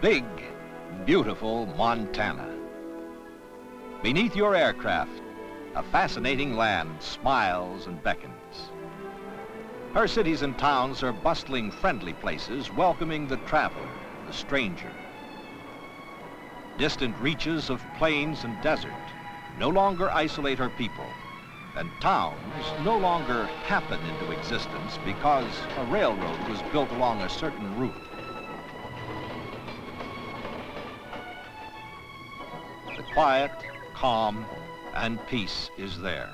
Big, beautiful Montana. Beneath your aircraft, a fascinating land smiles and beckons. Her cities and towns are bustling, friendly places welcoming the traveler, the stranger. Distant reaches of plains and desert no longer isolate her people, and towns no longer happen into existence because a railroad was built along a certain route. The quiet, calm, and peace is there.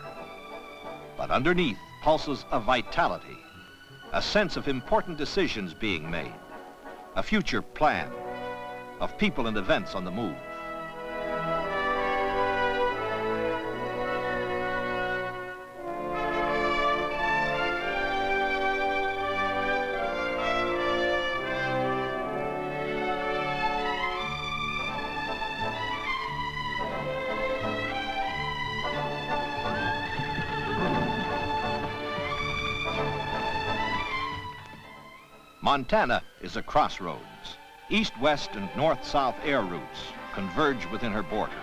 But underneath pulses a vitality, a sense of important decisions being made, a future plan of people and events on the move. Montana is a crossroads. East-west and north-south air routes converge within her borders.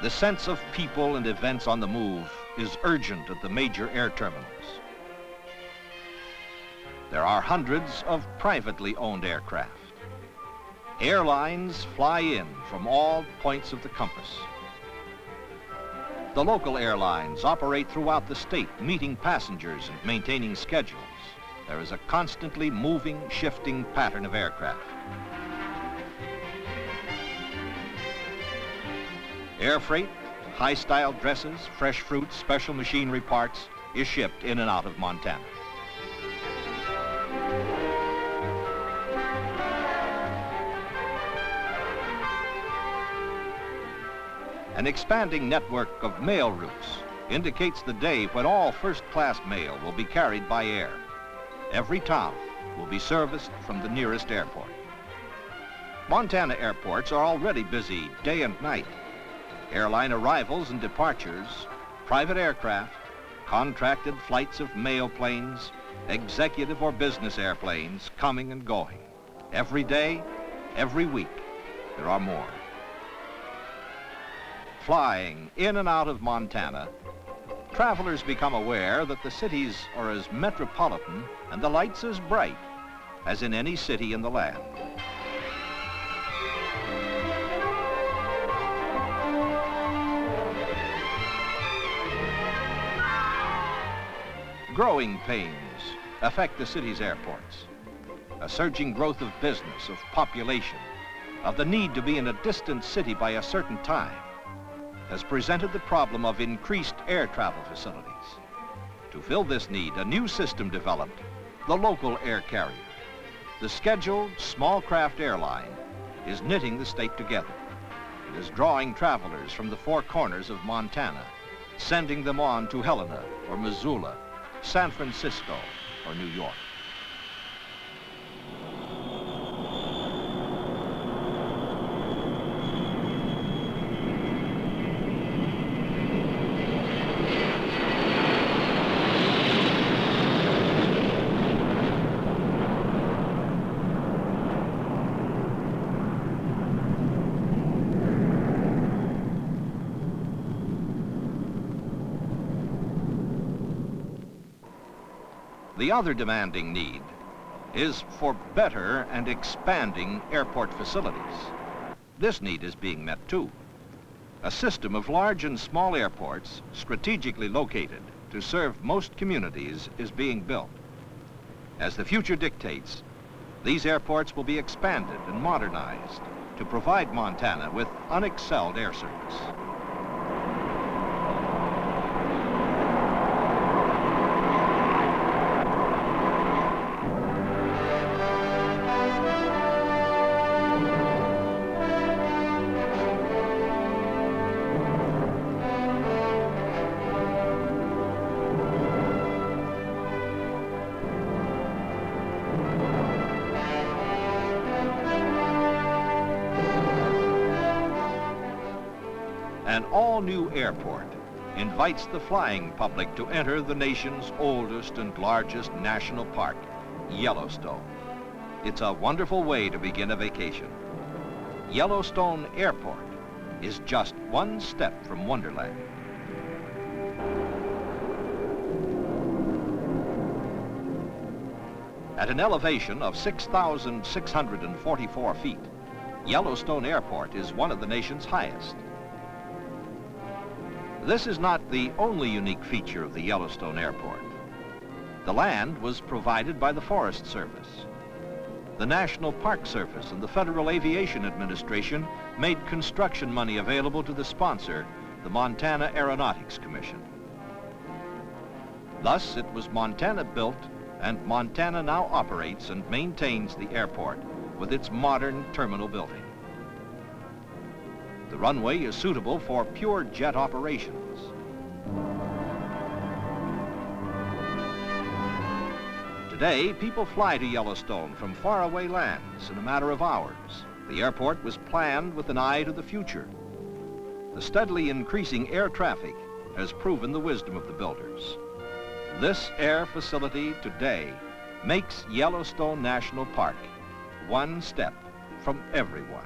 The sense of people and events on the move is urgent at the major air terminals. There are hundreds of privately owned aircraft. Airlines fly in from all points of the compass. The local airlines operate throughout the state, meeting passengers and maintaining schedules. There is a constantly moving, shifting pattern of aircraft. Air freight, high-style dresses, fresh fruits, special machinery parts is shipped in and out of Montana. An expanding network of mail routes indicates the day when all first-class mail will be carried by air. Every town will be serviced from the nearest airport. Montana airports are already busy day and night. Airline arrivals and departures, private aircraft, contracted flights of mail planes, executive or business airplanes coming and going. Every day, every week, there are more. Flying in and out of Montana, travelers become aware that the cities are as metropolitan and the lights as bright as in any city in the land. Growing pains affect the city's airports. A surging growth of business, of population, of the need to be in a distant city by a certain time has presented the problem of increased air travel facilities. To fill this need, a new system developed, the local air carrier. The scheduled small craft airline is knitting the state together. It is drawing travelers from the four corners of Montana, sending them on to Helena or Missoula, San Francisco or New York. The other demanding need is for better and expanding airport facilities. This need is being met too. A system of large and small airports strategically located to serve most communities is being built. As the future dictates, these airports will be expanded and modernized to provide Montana with unexcelled air service. An all-new airport invites the flying public to enter the nation's oldest and largest national park, Yellowstone. It's a wonderful way to begin a vacation. Yellowstone Airport is just one step from Wonderland. At an elevation of 6,644 feet, Yellowstone Airport is one of the nation's highest. This is not the only unique feature of the Yellowstone Airport. The land was provided by the Forest Service. The National Park Service and the Federal Aviation Administration made construction money available to the sponsor, the Montana Aeronautics Commission. Thus, it was Montana built, and Montana now operates and maintains the airport with its modern terminal building. The runway is suitable for pure jet operations. Today, people fly to Yellowstone from faraway lands in a matter of hours. The airport was planned with an eye to the future. The steadily increasing air traffic has proven the wisdom of the builders. This air facility today makes Yellowstone National Park one step from everyone.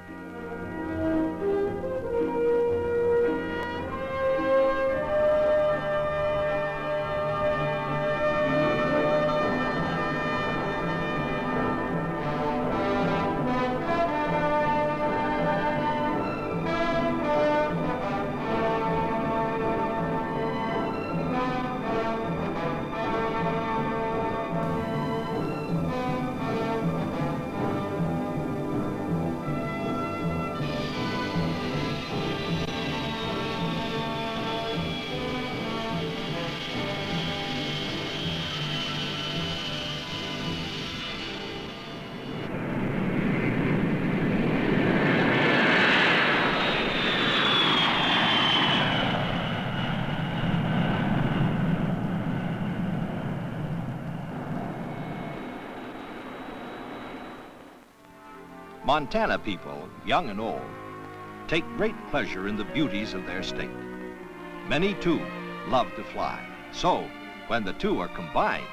Montana people, young and old, take great pleasure in the beauties of their state. Many, too, love to fly. So, when the two are combined,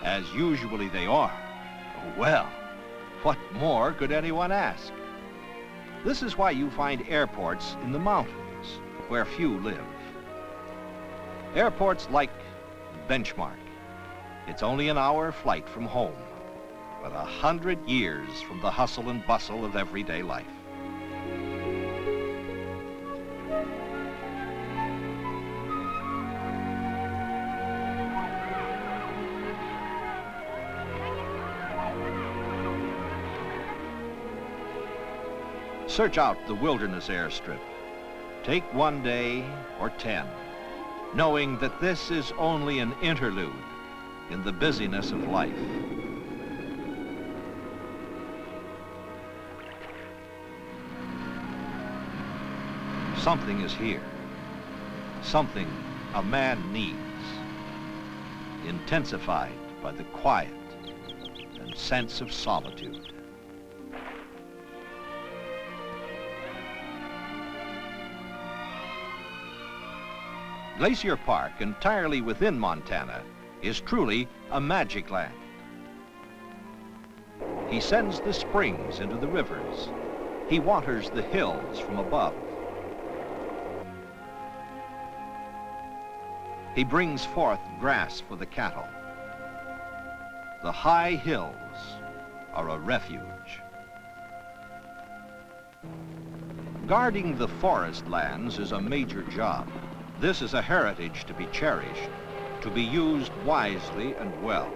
as usually they are, well, what more could anyone ask? This is why you find airports in the mountains, where few live. Airports like Benchmark. It's only an hour flight from home, but 100 years from the hustle and bustle of everyday life. Search out the Wilderness Airstrip. Take one day or 10, knowing that this is only an interlude in the busyness of life. Something is here, something a man needs, intensified by the quiet and sense of solitude. Glacier Park, entirely within Montana, is truly a magic land. He sends the springs into the rivers. He waters the hills from above. He brings forth grass for the cattle. The high hills are a refuge. Guarding the forest lands is a major job. This is a heritage to be cherished, to be used wisely and well.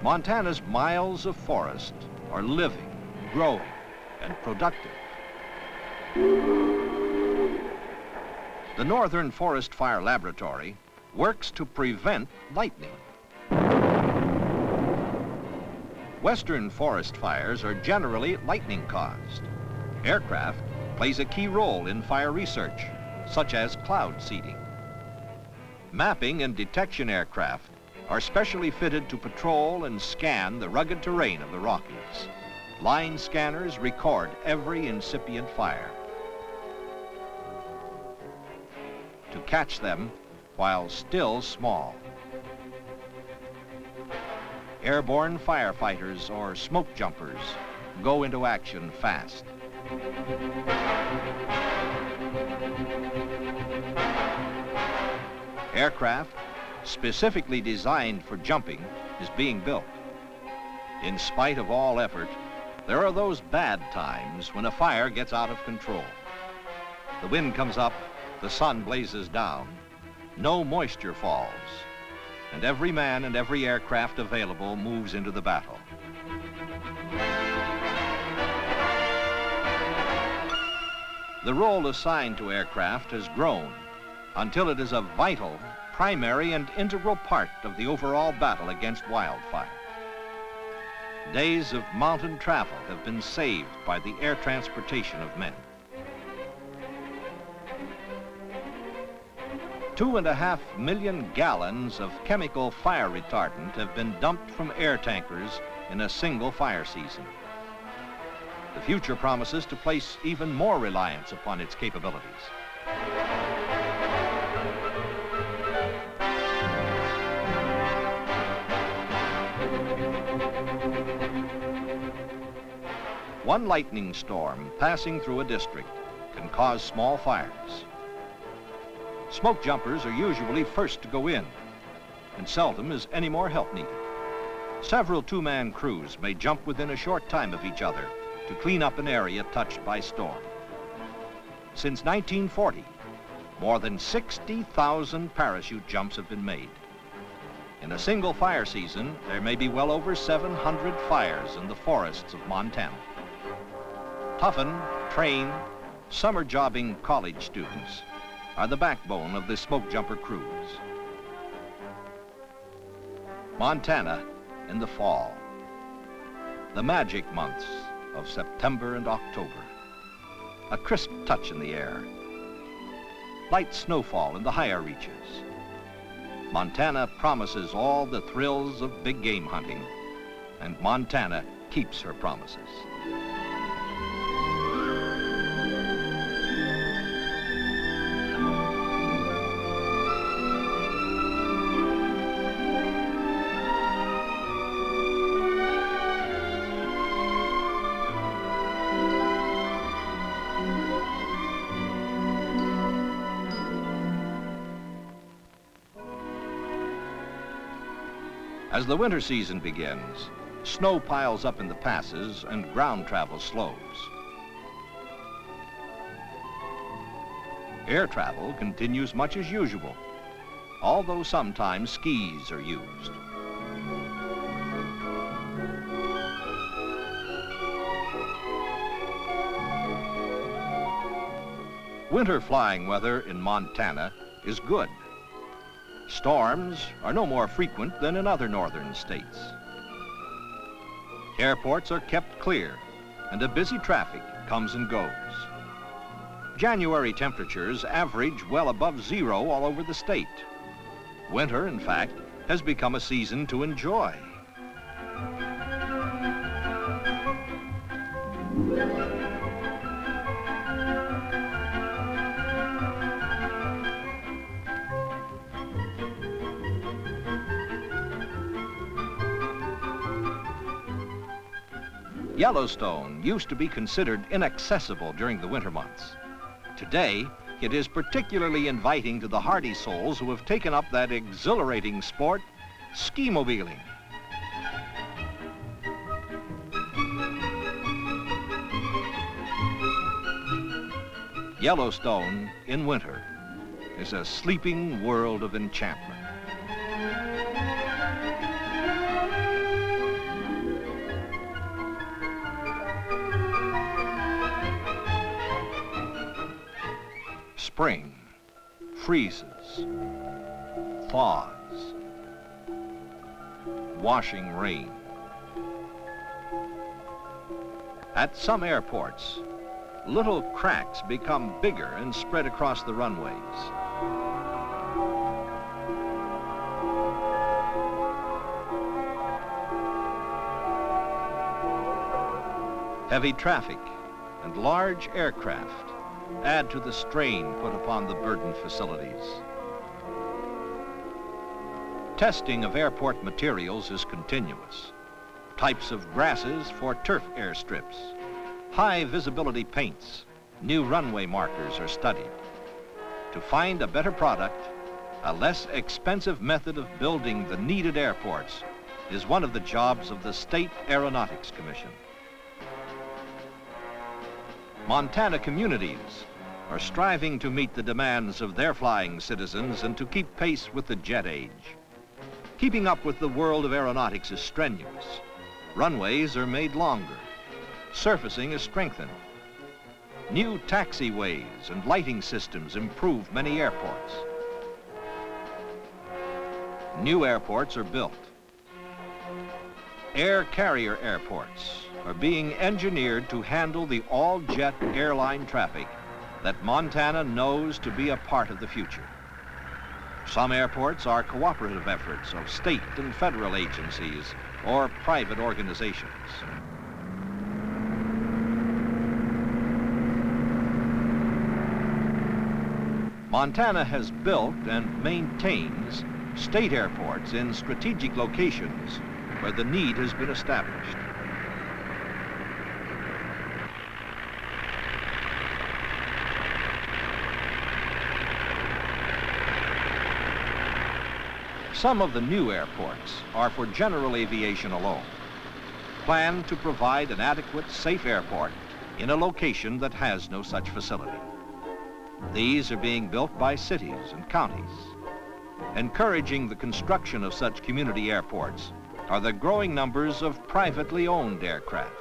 Montana's miles of forest are living, growing, and productive. The Northern Forest Fire Laboratory works to prevent lightning. Western forest fires are generally lightning-caused. Aircraft plays a key role in fire research, such as cloud seeding. Mapping and detection aircraft are specially fitted to patrol and scan the rugged terrain of the Rockies. Line scanners record every incipient fire. To catch them while still small. airborne firefighters or smoke jumpers go into action fast. Aircraft specifically designed for jumping is being built. In spite of all effort, there are those bad times when a fire gets out of control. The wind comes up, the sun blazes down, no moisture falls, and every man and every aircraft available moves into the battle. The role assigned to aircraft has grown until it is a vital, primary, and integral part of the overall battle against wildfire. Days of mountain travel have been saved by the air transportation of men. 2.5 million gallons of chemical fire retardant have been dumped from air tankers in a single fire season. The future promises to place even more reliance upon its capabilities. One lightning storm passing through a district can cause small fires. Smoke jumpers are usually first to go in, and seldom is any more help needed. Several two-man crews may jump within a short time of each other to clean up an area touched by storm. Since 1940, more than 60,000 parachute jumps have been made. In a single fire season, there may be well over 700 fires in the forests of Montana. Toughened, trained, summer jobbing college students are the backbone of the smoke jumper crews. Montana in the fall, the magic months of September and October. A crisp touch in the air, light snowfall in the higher reaches. Montana promises all the thrills of big game hunting, and Montana keeps her promises. As the winter season begins, snow piles up in the passes and ground travel slows. Air travel continues much as usual, although sometimes skis are used. Winter flying weather in Montana is good. Storms are no more frequent than in other northern states. Airports are kept clear, and a busy traffic comes and goes. January temperatures average well above zero all over the state. Winter, in fact, has become a season to enjoy. Yellowstone used to be considered inaccessible during the winter months. Today, it is particularly inviting to the hardy souls who have taken up that exhilarating sport, ski-mobiling. Yellowstone in winter is a sleeping world of enchantment. Spring freezes, thaws, washing rain. At some airports, little cracks become bigger and spread across the runways. Heavy traffic and large aircraft add to the strain put upon the burdened facilities. Testing of airport materials is continuous. Types of grasses for turf airstrips, high visibility paints, new runway markers are studied. To find a better product, a less expensive method of building the needed airports is one of the jobs of the State Aeronautics Commission. Montana communities are striving to meet the demands of their flying citizens and to keep pace with the jet age. Keeping up with the world of aeronautics is strenuous. Runways are made longer. Surfacing is strengthened. New taxiways and lighting systems improve many airports. New airports are built. Air carrier airports are being engineered to handle the all-jet airline traffic that Montana knows to be a part of the future. Some airports are cooperative efforts of state and federal agencies or private organizations. Montana has built and maintains state airports in strategic locations where the need has been established. Some of the new airports are for general aviation alone, planned to provide an adequate, safe airport in a location that has no such facility. These are being built by cities and counties. Encouraging the construction of such community airports are the growing numbers of privately owned aircraft.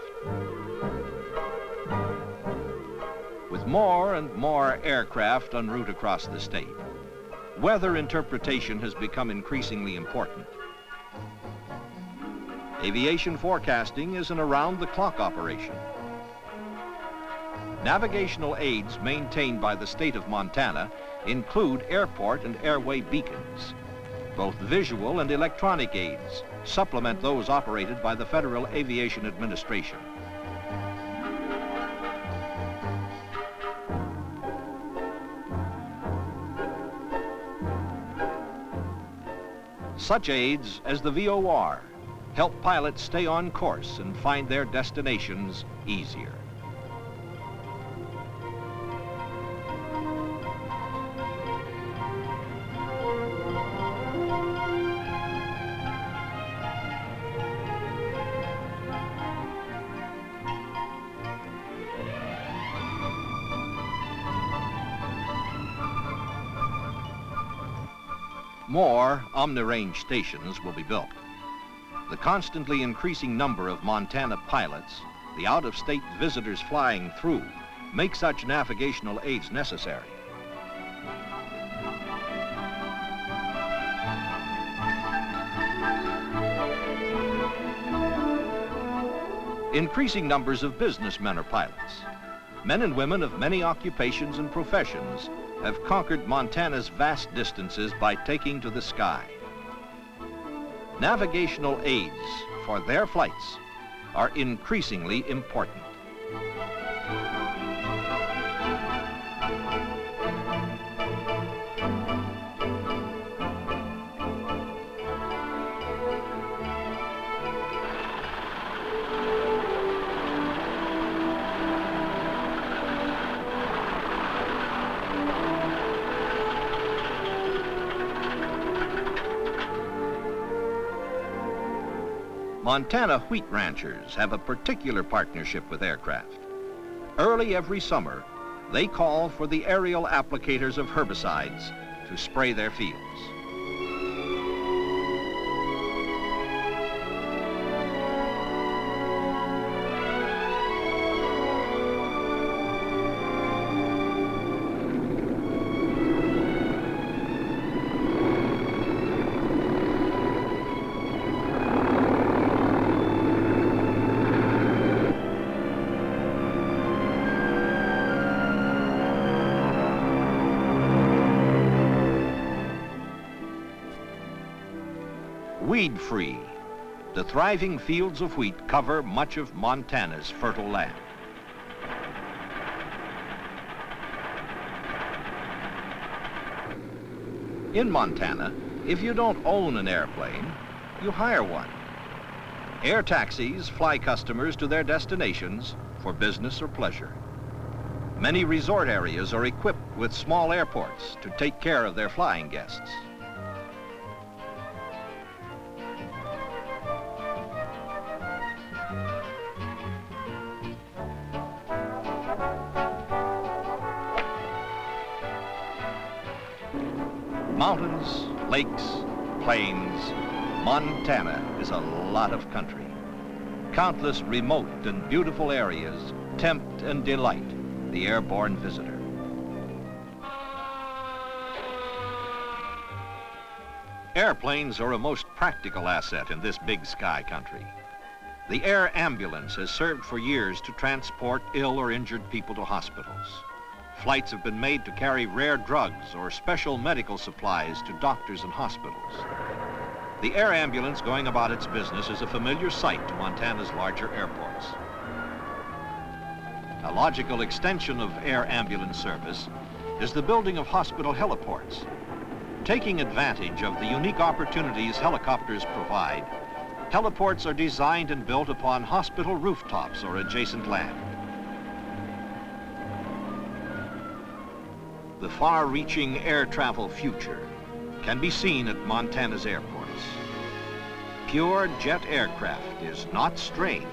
With more and more aircraft en route across the state, weather interpretation has become increasingly important. Aviation forecasting is an around-the-clock operation. Navigational aids maintained by the state of Montana include airport and airway beacons. Both visual and electronic aids supplement those operated by the Federal Aviation Administration. Such aids as the VOR help pilots stay on course and find their destinations easier. More omni-range stations will be built. The constantly increasing number of Montana pilots, the out-of-state visitors flying through, make such navigational aids necessary. Increasing numbers of businessmen are pilots. Men and women of many occupations and professions have conquered Montana's vast distances by taking to the sky. Navigational aids for their flights are increasingly important. Montana wheat ranchers have a particular partnership with aircraft. Early every summer, they call for the aerial applicators of herbicides to spray their fields. Weed-free, the thriving fields of wheat cover much of Montana's fertile land. In Montana, If you don't own an airplane, you hire one. Air taxis fly customers to their destinations for business or pleasure. Many resort areas are equipped with small airports to take care of their flying guests. Mountains, lakes, plains, Montana is a lot of country. Countless remote and beautiful areas tempt and delight the airborne visitor. Airplanes are a most practical asset in this big sky country. The air ambulance has served for years to transport ill or injured people to hospitals. Flights have been made to carry rare drugs or special medical supplies to doctors and hospitals. The air ambulance going about its business is a familiar sight to Montana's larger airports. A logical extension of air ambulance service is the building of hospital heliports. Taking advantage of the unique opportunities helicopters provide, heliports are designed and built upon hospital rooftops or adjacent land. The far-reaching air travel future can be seen at Montana's airports. Pure jet aircraft is not strange,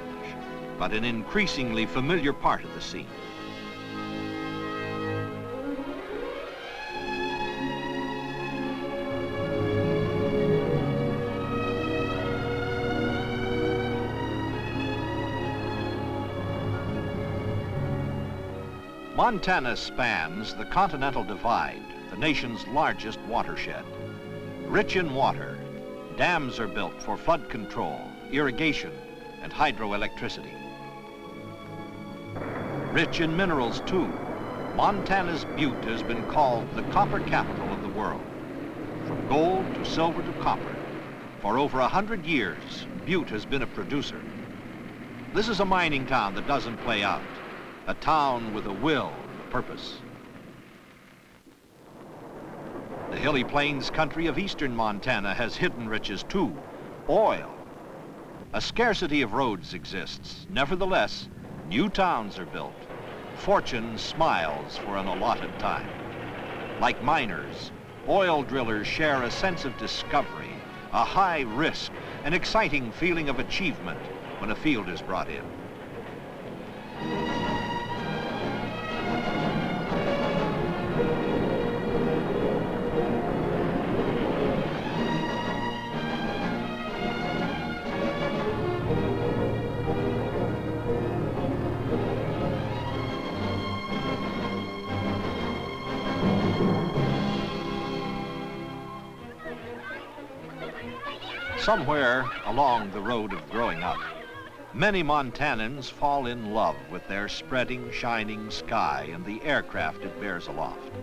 but an increasingly familiar part of the scene. Montana spans the Continental Divide, the nation's largest watershed. Rich in water, dams are built for flood control, irrigation, and hydroelectricity. Rich in minerals, too, Montana's Butte has been called the copper capital of the world. From gold to silver to copper, for over 100 years, Butte has been a producer. This is a mining town that doesn't play out. A town with a will and a purpose. The hilly plains country of eastern Montana has hidden riches too, oil. A scarcity of roads exists. Nevertheless, new towns are built. Fortune smiles for an allotted time. Like miners, oil drillers share a sense of discovery, a high risk, an exciting feeling of achievement when a field is brought in. Somewhere along the road of growing up, many Montanans fall in love with their spreading, shining sky and the aircraft it bears aloft.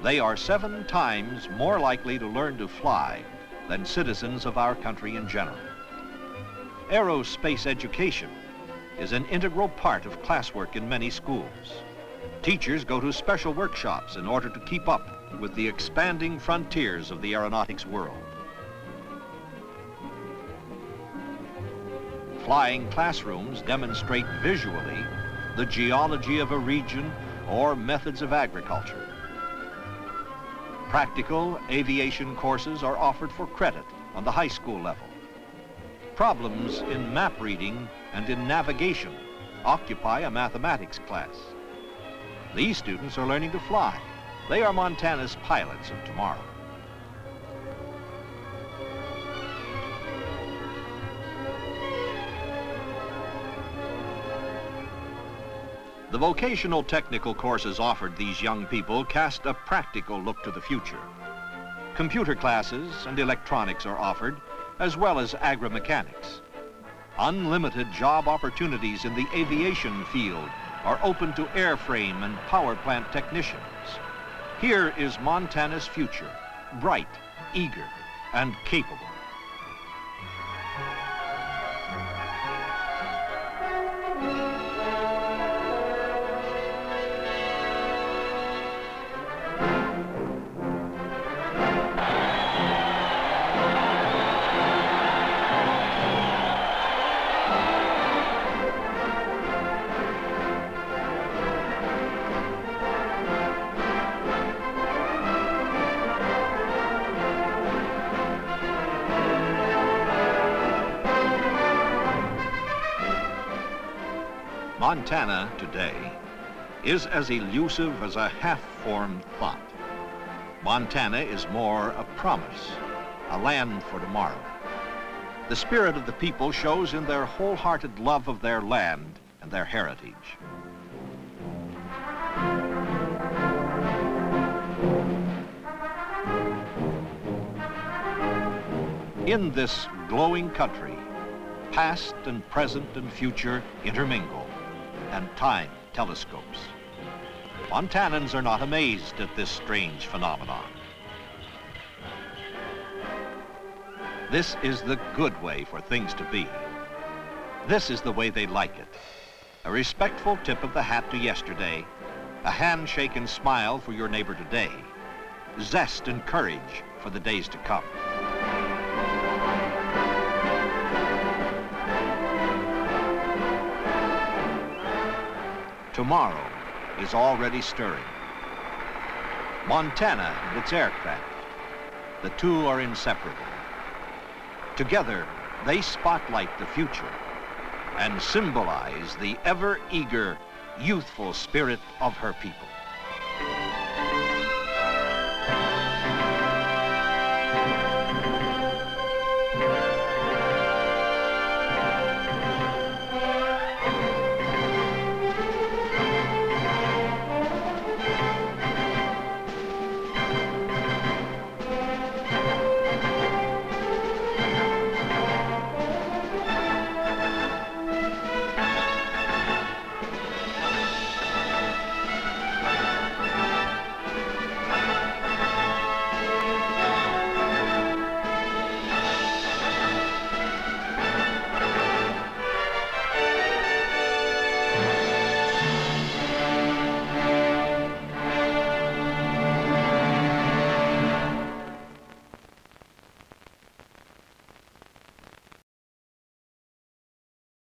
They are 7 times more likely to learn to fly than citizens of our country in general. Aerospace education is an integral part of classwork in many schools. Teachers go to special workshops in order to keep up with the expanding frontiers of the aeronautics world. Flying classrooms demonstrate visually the geology of a region or methods of agriculture. Practical aviation courses are offered for credit on the high school level. Problems in map reading and in navigation occupy a mathematics class. These students are learning to fly. They are Montana's pilots of tomorrow. The vocational technical courses offered these young people cast a practical look to the future. Computer classes and electronics are offered, as well as agri-mechanics. Unlimited job opportunities in the aviation field are open to airframe and power plant technicians. Here is Montana's future, bright, eager, and capable. Montana today is as elusive as a half-formed thought. Montana is more a promise, a land for tomorrow. The spirit of the people shows in their wholehearted love of their land and their heritage. In this glowing country, past and present and future intermingle, and time telescopes. Montanans are not amazed at this strange phenomenon. This is the good way for things to be. This is the way they like it. A respectful tip of the hat to yesterday, a handshake and smile for your neighbor today, zest and courage for the days to come. Tomorrow is already stirring. Montana and its aircraft, the two are inseparable. Together, they spotlight the future and symbolize the ever-eager, youthful spirit of her people.